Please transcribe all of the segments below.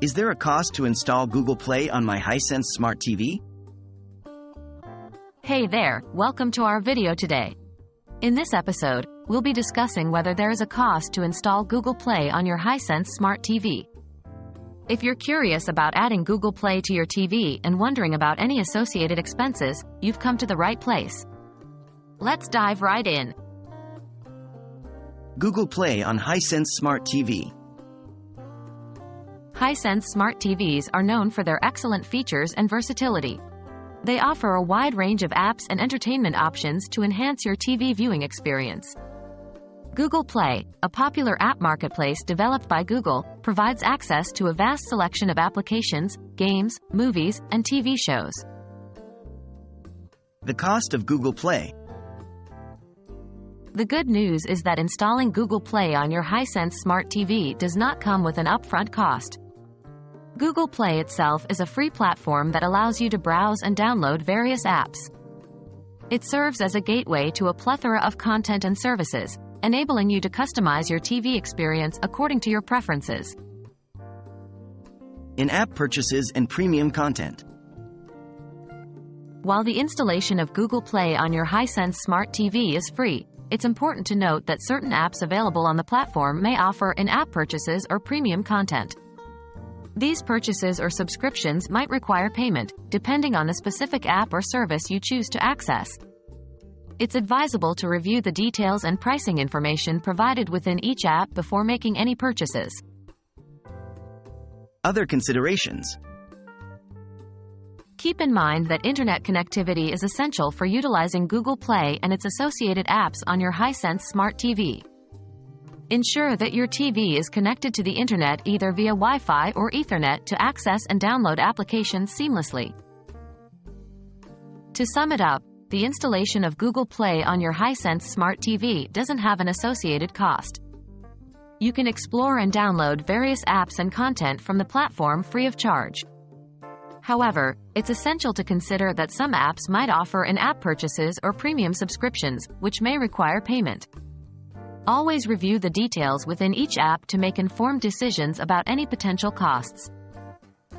Is there a cost to install Google Play on my Hisense Smart TV? Hey there, welcome to our video today. In this episode, we'll be discussing whether there is a cost to install Google Play on your Hisense Smart TV. If you're curious about adding Google Play to your TV and wondering about any associated expenses, you've come to the right place. Let's dive right in. Google Play on Hisense Smart TV. Hisense Smart TVs are known for their excellent features and versatility. They offer a wide range of apps and entertainment options to enhance your TV viewing experience. Google Play, a popular app marketplace developed by Google, provides access to a vast selection of applications, games, movies, and TV shows. The cost of Google Play. The good news is that installing Google Play on your Hisense Smart TV does not come with an upfront cost. Google Play itself is a free platform that allows you to browse and download various apps. It serves as a gateway to a plethora of content and services, enabling you to customize your TV experience according to your preferences. In-app purchases and premium content. While the installation of Google Play on your Hisense Smart TV is free, it's important to note that certain apps available on the platform may offer in-app purchases or premium content. These purchases or subscriptions might require payment, depending on the specific app or service you choose to access. It's advisable to review the details and pricing information provided within each app before making any purchases. Other considerations. Keep in mind that internet connectivity is essential for utilizing Google Play and its associated apps on your Hisense Smart TV. Ensure that your TV is connected to the internet either via Wi-Fi or Ethernet to access and download applications seamlessly. To sum it up, the installation of Google Play on your Hisense Smart TV doesn't have an associated cost. You can explore and download various apps and content from the platform free of charge. However, it's essential to consider that some apps might offer in-app purchases or premium subscriptions, which may require payment. Always review the details within each app to make informed decisions about any potential costs.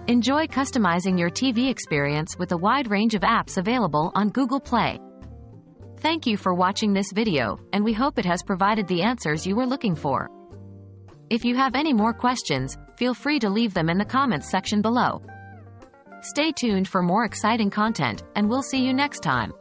Enjoy customizing your TV experience with a wide range of apps available on Google Play. Thank you for watching this video, and we hope it has provided the answers you were looking for. If you have any more questions, feel free to leave them in the comments section below. Stay tuned for more exciting content, and we'll see you next time.